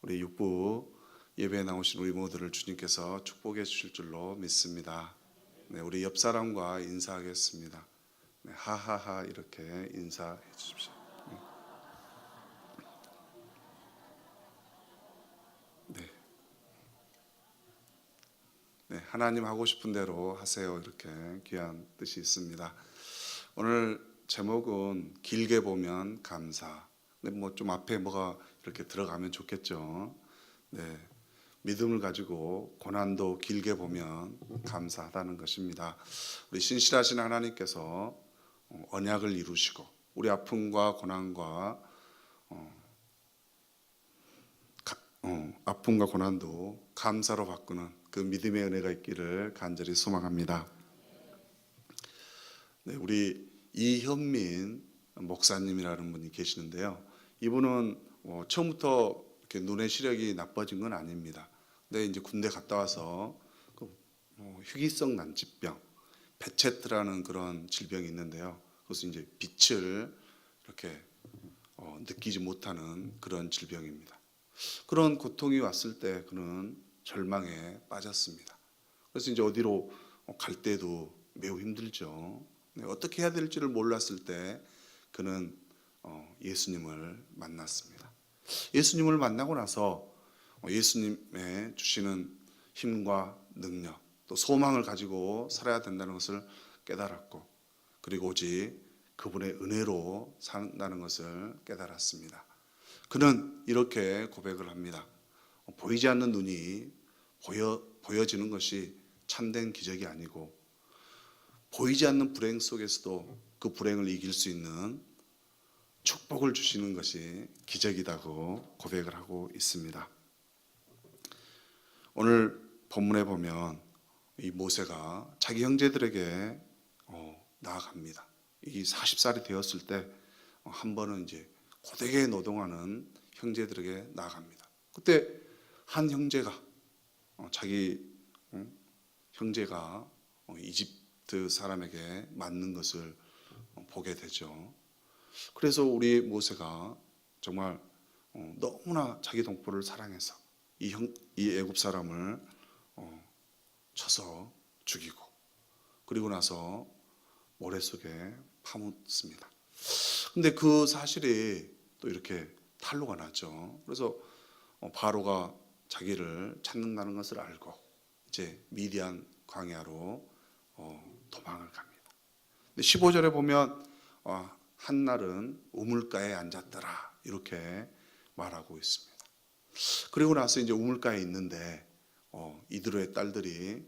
우리 육부 예배에 나오신 우리 모두를 주님께서 축복해 주실 줄로 믿습니다. 네, 우리 옆 사람과 인사하겠습니다. 네, 하하하 이렇게 인사해 주십시오. 네, 네, 하나님 하고 싶은 대로 하세요. 이렇게 귀한 뜻이 있습니다. 오늘 제목은 길게 보면 감사. 근데 뭐 좀 앞에 뭐가 이렇게 들어가면 좋겠죠. 네, 믿음을 가지고 고난도 길게 보면 감사하다는 것입니다. 우리 신실하신 하나님께서 언약을 이루시고 우리 아픔과 고난과 아픔과 고난도 감사로 바꾸는 그 믿음의 은혜가 있기를 간절히 소망합니다. 네, 우리 이현민 목사님이라는 분이 계시는데요. 이분은 처음부터 이렇게 눈의 시력이 나빠진 건 아닙니다. 근데 이제 군대 갔다 와서 희귀성 난치병, 베체트라는 그런 질병이 있는데요. 그것은 이제 빛을 이렇게 느끼지 못하는 그런 질병입니다. 그런 고통이 왔을 때 그는 절망에 빠졌습니다. 그래서 이제 어디로 갈 때도 매우 힘들죠. 어떻게 해야 될지를 몰랐을 때 그는 예수님을 만났습니다. 예수님을 만나고 나서 예수님의 주시는 힘과 능력 또 소망을 가지고 살아야 된다는 것을 깨달았고, 그리고 오직 그분의 은혜로 산다는 것을 깨달았습니다. 그는 이렇게 고백을 합니다. 보이지 않는 눈이 보여지는 것이 참된 기적이 아니고, 보이지 않는 불행 속에서도 그 불행을 이길 수 있는 축복을 주시는 것이 기적이라고 고백을 하고 있습니다. 오늘 본문에 보면 이 모세가 자기 형제들에게 나아갑니다. 이 40살이 되었을 때 한 번은 이제 고되게 노동하는 형제들에게 나아갑니다. 그때 한 형제가 자기 형제가 이집트 사람에게 맞는 것을 보게 되죠. 그래서 우리 모세가 정말 너무나 자기 동포를 사랑해서 이 애굽 사람을 쳐서 죽이고, 그리고 나서 모래 속에 파묻습니다. 근데 그 사실이 또 이렇게 탄로가 났죠. 그래서 바로가 자기를 찾는다는 것을 알고 이제 미디안 광야로 도망을 갑니다. 근데 15절에 보면 한날은 우물가에 앉았더라 이렇게 말하고 있습니다. 그리고 나서 이제 우물가에 있는데 이드로의 딸들이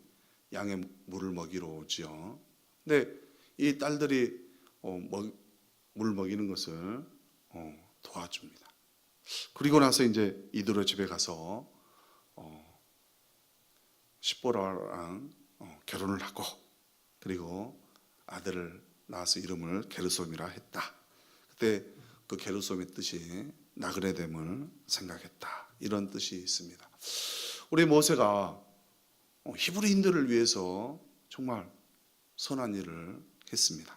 양의 물을 먹이러 오지요. 근데 이 딸들이 물 먹이는 것을 도와줍니다. 그리고 나서 이제 이드로 집에 가서 십보라랑 결혼을 하고, 그리고 아들을 낳아서 이름을 게르솜이라 했다. 그때 그 게르솜의 뜻이 나그네됨을 생각했다, 이런 뜻이 있습니다. 우리 모세가 히브리인들을 위해서 정말 선한 일을 했습니다.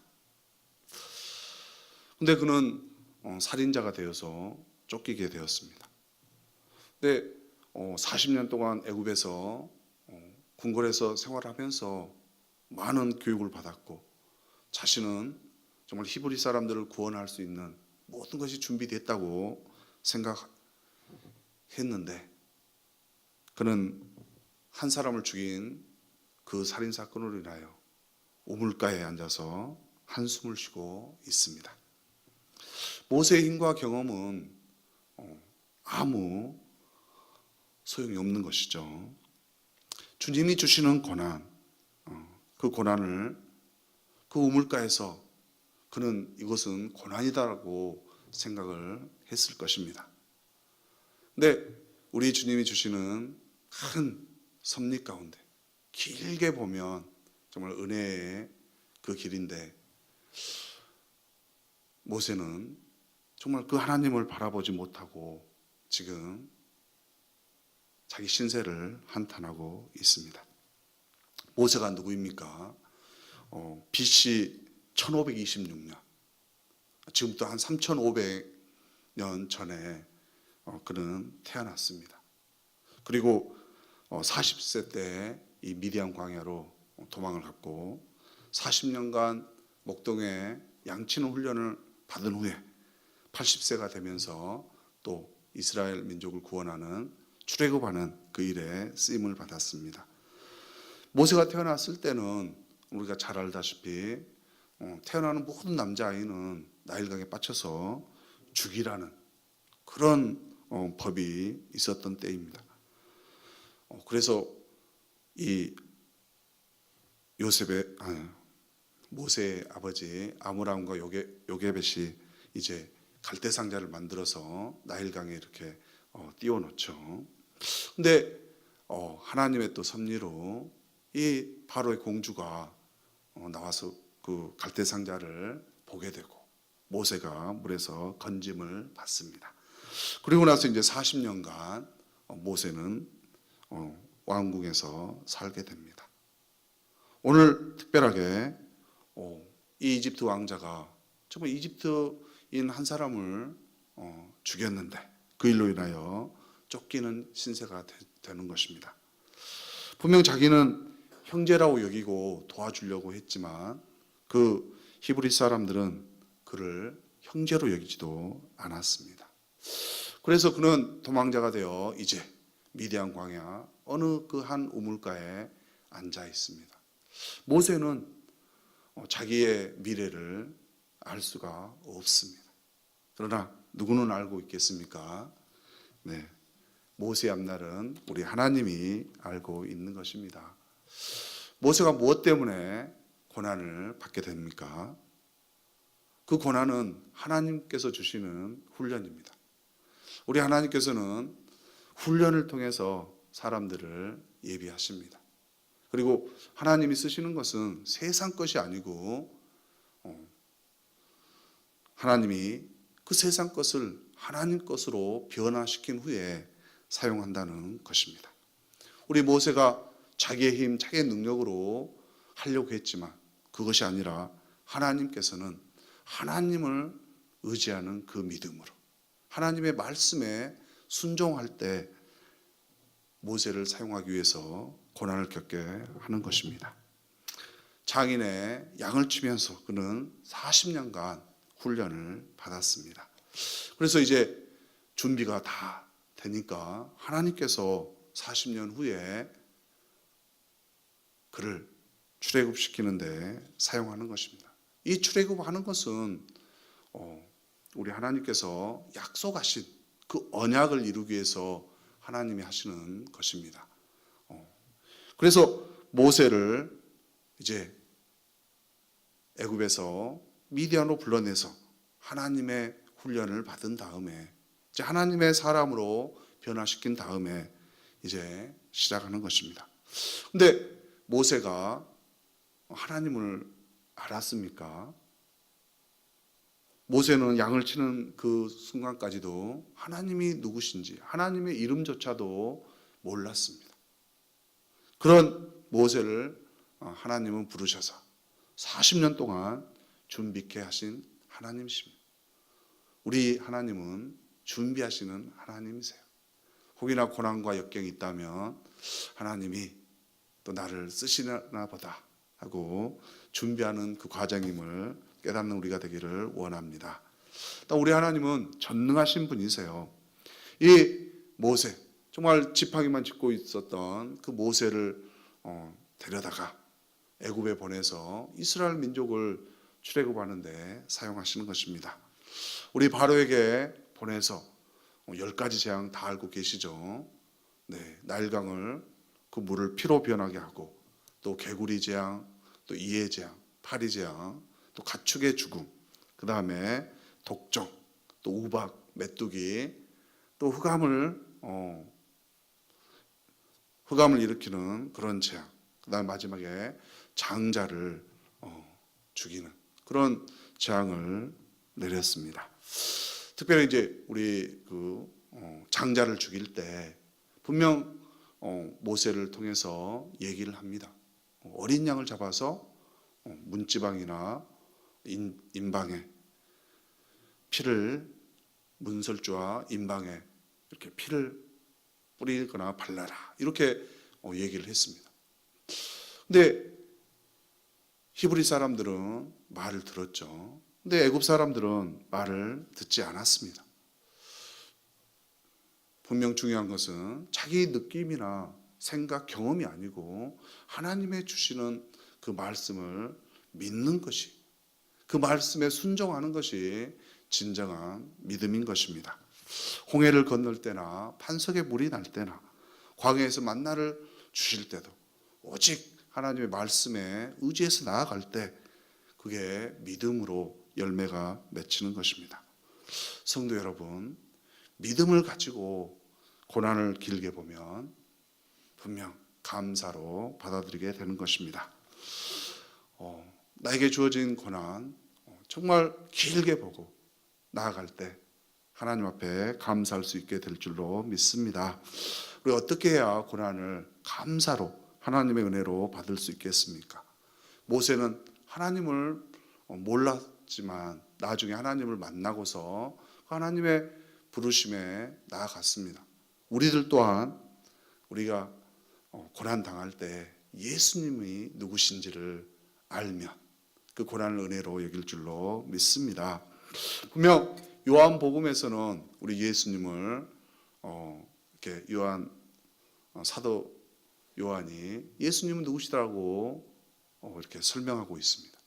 근데 그는 살인자가 되어서 쫓기게 되었습니다. 근데 40년 동안 애굽에서 궁궐에서 생활하면서 많은 교육을 받았고, 자신은 정말 히브리 사람들을 구원할 수 있는 모든 것이 준비됐다고 생각했는데, 그는 한 사람을 죽인 그 살인 사건으로 인하여 우물가에 앉아서 한숨을 쉬고 있습니다. 모세의 힘과 경험은 아무 소용이 없는 것이죠. 주님이 주시는 고난, 그 고난을 그 우물가에서 그는 이것은 고난이다라고 생각을 했을 것입니다. 근데 우리 주님이 주시는 큰 섭리 가운데 길게 보면 정말 은혜의 그 길인데, 모세는 정말 그 하나님을 바라보지 못하고 지금 자기 신세를 한탄하고 있습니다. 모세가 누구입니까? BC 1526년, 지금부터 한 3500년 전에 그는 태어났습니다. 그리고 40세 때 이 미디안 광야로 도망을 갔고 40년간 목동에 양치는 훈련을 받은 후에 80세가 되면서 또 이스라엘 민족을 구원하는 출애굽하는 그 일에 쓰임을 받았습니다. 모세가 태어났을 때는 우리가 잘 알다시피 태어나는 모든 남자아이는 나일강에 빠져서 죽이라는 그런 법이 있었던 때입니다. 그래서 이 모세의 아버지 아므람과 요게벳이 이제 갈대 상자를 만들어서 나일강에 이렇게 띄워놓죠. 근데 하나님의 또 섭리로 이 바로의 공주가 나와서 그 갈대 상자를 보게 되고 모세가 물에서 건짐을 받습니다. 그리고 나서 이제 40년간 모세는 왕궁에서 살게 됩니다. 오늘 특별하게 이 이집트 왕자가 정말 이집트인 한 사람을 죽였는데 그 일로 인하여 쫓기는 신세가 되는 것입니다. 분명 자기는 형제라고 여기고 도와주려고 했지만 그 히브리 사람들은 그를 형제로 여기지도 않았습니다. 그래서 그는 도망자가 되어 이제 미디안 광야 어느 그 한 우물가에 앉아 있습니다. 모세는 자기의 미래를 알 수가 없습니다. 그러나 누구는 알고 있겠습니까? 네, 모세의 앞날은 우리 하나님이 알고 있는 것입니다. 모세가 무엇 때문에 고난을 받게 됩니까? 그 고난은 하나님께서 주시는 훈련입니다. 우리 하나님께서는 훈련을 통해서 사람들을 예비하십니다. 그리고 하나님이 쓰시는 것은 세상 것이 아니고 하나님이 그 세상 것을 하나님 것으로 변화시킨 후에 사용한다는 것입니다. 우리 모세가 자기의 힘, 자기의 능력으로 하려고 했지만 그것이 아니라 하나님께서는 하나님을 의지하는 그 믿음으로 하나님의 말씀에 순종할 때 모세를 사용하기 위해서 고난을 겪게 하는 것입니다. 장인의 양을 치면서 그는 40년간 훈련을 받았습니다. 그래서 이제 준비가 다 되니까 하나님께서 40년 후에 그를 출애굽시키는데 사용하는 것입니다. 이 출애굽하는 것은 우리 하나님께서 약속하신 그 언약을 이루기 위해서 하나님이 하시는 것입니다. 그래서 모세를 이제 애굽에서 미디안으로 불러내서 하나님의 훈련을 받은 다음에 이제 하나님의 사람으로 변화시킨 다음에 이제 시작하는 것입니다. 근데 모세가 하나님을 알았습니까? 모세는 양을 치는 그 순간까지도 하나님이 누구신지 하나님의 이름조차도 몰랐습니다. 그런 모세를 하나님은 부르셔서 40년 동안 준비케 하신 하나님이십니다. 우리 하나님은 준비하시는 하나님이세요. 혹이나 고난과 역경이 있다면 하나님이 또 나를 쓰시나 보다 하고 준비하는 그 과정임을 깨닫는 우리가 되기를 원합니다. 또 우리 하나님은 전능하신 분이세요. 이 모세, 정말 지팡이만 짚고 있었던 그 모세를 데려다가 애굽에 보내서 이스라엘 민족을 출애굽하는데 사용하시는 것입니다. 우리 바로에게 보내서 10가지 재앙 다 알고 계시죠? 네, 나일강을 그 물을 피로 변하게 하고 또 개구리 재앙, 또 이해 재앙, 파리 재앙, 또 가축의 죽음, 그 다음에 독종, 또 우박, 메뚜기, 또 흑암을 일으키는 그런 재앙, 그 다음 마지막에 장자를 죽이는 그런 재앙을 내렸습니다. 특별히 이제 우리 그 장자를 죽일 때 분명 모세를 통해서 얘기를 합니다. 어린 양을 잡아서 문지방이나 임방에 피를 문설주와 임방에 이렇게 피를 뿌리거나 발라라 이렇게 얘기를 했습니다. 근데 히브리 사람들은 말을 들었죠. 근데 애굽 사람들은 말을 듣지 않았습니다. 분명 중요한 것은 자기 느낌이나 생각, 경험이 아니고 하나님의 주시는 그 말씀을 믿는 것이, 그 말씀에 순종하는 것이 진정한 믿음인 것입니다. 홍해를 건널 때나 반석에 물이 날 때나 광야에서 만나를 주실 때도 오직 하나님의 말씀에 의지해서 나아갈 때 그게 믿음으로 열매가 맺히는 것입니다. 성도 여러분, 믿음을 가지고 고난을 길게 보면 분명 감사로 받아들이게 되는 것입니다. 나에게 주어진 고난 정말 길게 보고 나아갈 때 하나님 앞에 감사할 수 있게 될 줄로 믿습니다. 우리 어떻게 해야 고난을 감사로 하나님의 은혜로 받을 수 있겠습니까? 모세는 하나님을 몰랐지만 나중에 하나님을 만나고서 하나님의 부르심에 나아갔습니다. 우리들 또한 우리가 고난 당할 때 예수님이 누구신지를 알면 그 고난을 은혜로 여길 줄로 믿습니다. 분명 요한복음에서는 우리 예수님을 이렇게 사도 요한이 예수님은 누구시더라고 이렇게 설명하고 있습니다.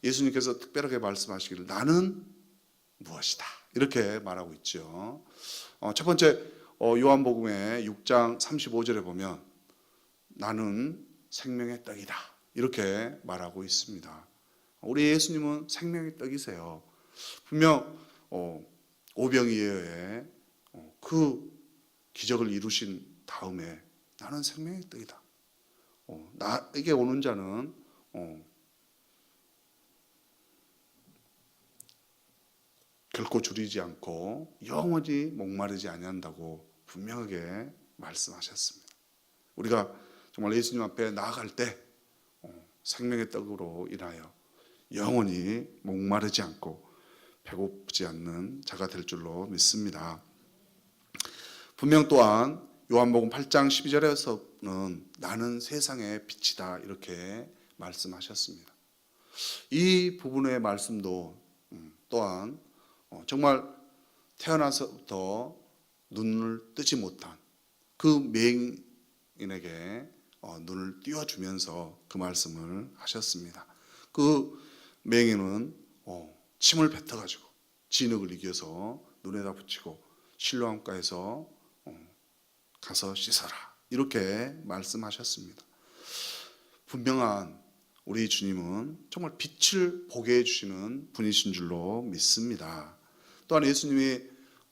예수님께서 특별하게 말씀하시기를 나는 무엇이다 이렇게 말하고 있죠. 첫 번째 요한복음의 6장 35절에 보면 나는 생명의 떡이다 이렇게 말하고 있습니다. 우리 예수님은 생명의 떡이세요. 분명 오병이어의 그 기적을 이루신 다음에 나는 생명의 떡이다. 나에게 오는 자는 결코 줄이지 않고 영원히 목마르지 아니한다고 분명하게 말씀하셨습니다. 우리가 정말 예수님 앞에 나아갈 때 생명의 떡으로 인하여 영원히 목마르지 않고 배고프지 않는 자가 될 줄로 믿습니다. 분명 또한 요한복음 8장 12절에서는 나는 세상의 빛이다 이렇게 말씀하셨습니다. 이 부분의 말씀도 또한 정말 태어나서부터 눈을 뜨지 못한 그 맹인에게 눈을 띄워주면서 그 말씀을 하셨습니다. 그 맹인은 침을 뱉어가지고 진흙을 이겨서 눈에다 붙이고 실로암가에서 가서 씻어라 이렇게 말씀하셨습니다. 분명한 우리 주님은 정말 빛을 보게 해주시는 분이신 줄로 믿습니다. 또한 예수님이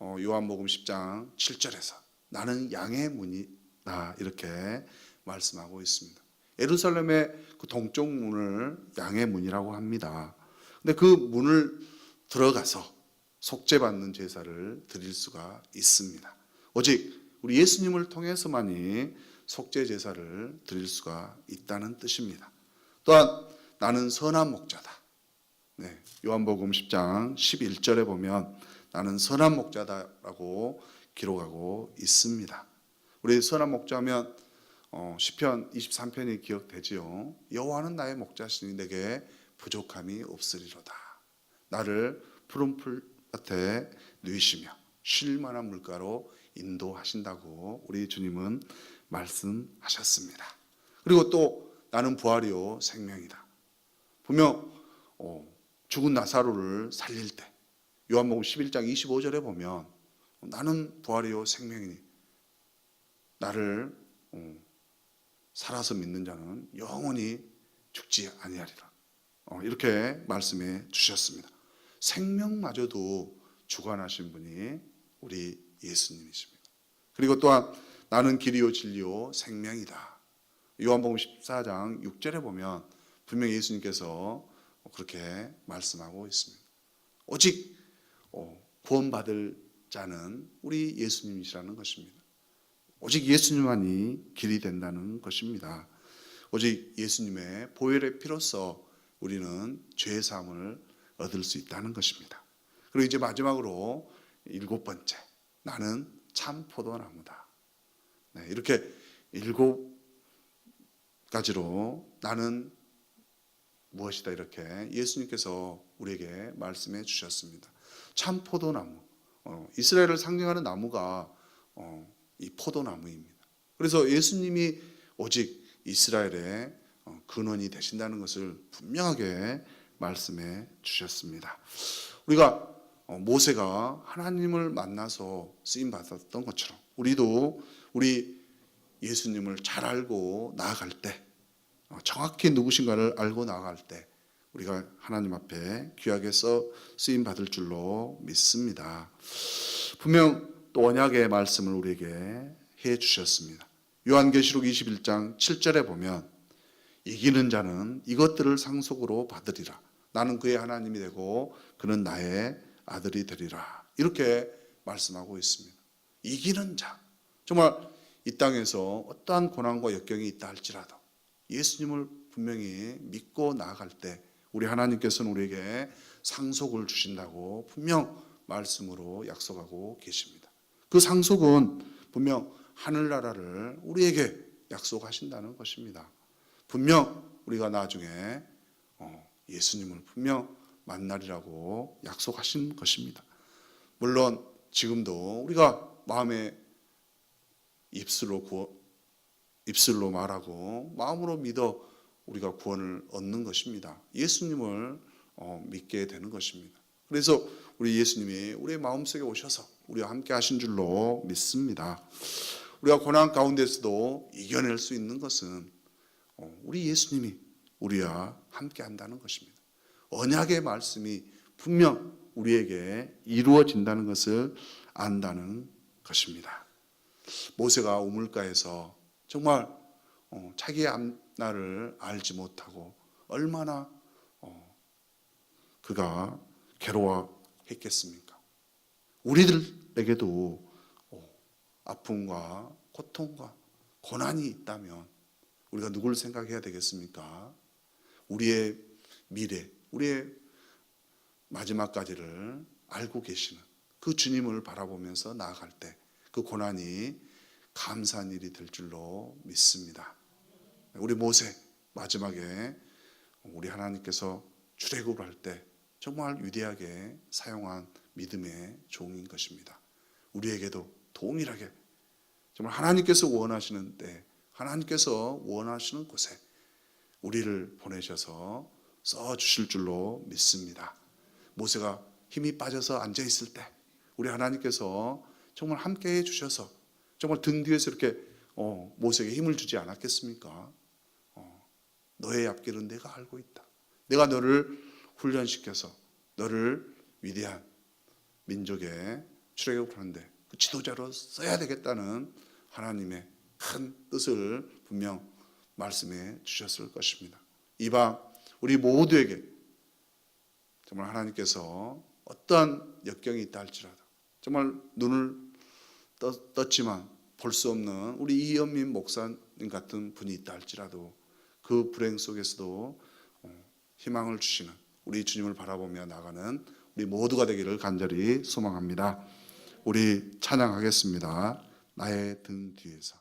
요한복음 10장 7절에서 나는 양의 문이다 이렇게 말씀하고 있습니다. 예루살렘의 그 동쪽 문을 양의 문이라고 합니다. 근데 그 문을 들어가서 속죄받는 제사를 드릴 수가 있습니다. 오직 우리 예수님을 통해서만이 속죄 제사를 드릴 수가 있다는 뜻입니다. 또한 나는 선한 목자다. 네, 요한복음 10장 11절에 보면 나는 선한 목자다라고 기록하고 있습니다. 우리 선한 목자면 시편 23편이 기억되지요. 여호와는 나의 목자시니 내게 부족함이 없으리로다. 나를 푸른 풀밭에 누이시며 쉴 만한 물가로 인도하신다고 우리 주님은 말씀하셨습니다. 그리고 또 나는 부활이요 생명이다. 분명 죽은 나사로를 살릴 때 요한복음 11장 25절에 보면 나는 부활이요 생명이니 나를 살아서 믿는 자는 영원히 죽지 아니하리라. 이렇게 말씀해 주셨습니다. 생명마저도 주관하신 분이 우리 예수님이십니다. 그리고 또한 나는 길이요 진리요 생명이다. 요한복음 14장 6절에 보면 분명히 예수님께서 그렇게 말씀하고 있습니다. 오직 구원받을 자는 우리 예수님이시라는 것입니다. 오직 예수님만이 길이 된다는 것입니다. 오직 예수님의 보혈의 피로써 우리는 죄 사함을 얻을 수 있다는 것입니다. 그리고 이제 마지막으로 7번째 나는 참 포도나무다. 네, 이렇게 7가지로 나는 무엇이다 이렇게 예수님께서 우리에게 말씀해 주셨습니다. 참 포도나무, 이스라엘을 상징하는 나무가 이 포도나무입니다. 그래서 예수님이 오직 이스라엘의 근원이 되신다는 것을 분명하게 말씀해 주셨습니다. 우리가 모세가 하나님을 만나서 쓰임 받았던 것처럼 우리도 우리 예수님을 잘 알고 나아갈 때, 정확히 누구신가를 알고 나아갈 때 우리가 하나님 앞에 귀하게 쓰임 받을 줄로 믿습니다. 분명 또 언약의 말씀을 우리에게 해 주셨습니다. 요한계시록 21장 7절에 보면 이기는 자는 이것들을 상속으로 받으리라. 나는 그의 하나님이 되고 그는 나의 아들이 되리라. 이렇게 말씀하고 있습니다. 이기는 자, 정말 이 땅에서 어떠한 고난과 역경이 있다 할지라도 예수님을 분명히 믿고 나아갈 때 우리 하나님께서는 우리에게 상속을 주신다고 분명 말씀으로 약속하고 계십니다. 그 상속은 분명 하늘나라를 우리에게 약속하신다는 것입니다. 분명 우리가 나중에 예수님을 분명 만나리라고 약속하신 것입니다. 물론 지금도 우리가 마음에 입술로 말하고 마음으로 믿어 우리가 구원을 얻는 것입니다. 예수님을 믿게 되는 것입니다. 그래서 우리 예수님이 우리의 마음속에 오셔서 우리와 함께 하신 줄로 믿습니다. 우리가 고난 가운데서도 이겨낼 수 있는 것은 우리 예수님이 우리와 함께 한다는 것입니다. 언약의 말씀이 분명 우리에게 이루어진다는 것을 안다는 것입니다. 모세가 우물가에서 정말 자기의 앞날을 알지 못하고 얼마나 그가 괴로워했겠습니까? 우리들에게도 아픔과 고통과 고난이 있다면 우리가 누구를 생각해야 되겠습니까? 우리의 미래, 우리의 마지막까지를 알고 계시는 그 주님을 바라보면서 나아갈 때 그 고난이 감사한 일이 될 줄로 믿습니다. 우리 모세 마지막에 우리 하나님께서 출애굽을 할 때 정말 위대하게 사용한 믿음의 종인 것입니다. 우리에게도 동일하게 정말 하나님께서 원하시는 때, 하나님께서 원하시는 곳에 우리를 보내셔서 써주실 줄로 믿습니다. 모세가 힘이 빠져서 앉아있을 때 우리 하나님께서 정말 함께해 주셔서 정말 등 뒤에서 이렇게 모세에게 힘을 주지 않았겠습니까? 너의 앞길은 내가 알고 있다. 내가 너를 훈련시켜서 너를 위대한 민족의 출애굽을 하는데 그 지도자로 써야 되겠다는 하나님의 큰 뜻을 분명 말씀해 주셨을 것입니다. 이방 우리 모두에게 정말 하나님께서 어떠한 역경이 있다 할지라도 정말 눈을 떴지만 볼 수 없는 우리 이현민 목사님 같은 분이 있다 할지라도 그 불행 속에서도 희망을 주시는 우리 주님을 바라보며 나가는 우리 모두가 되기를 간절히 소망합니다. 우리 찬양하겠습니다. 나의 등 뒤에서.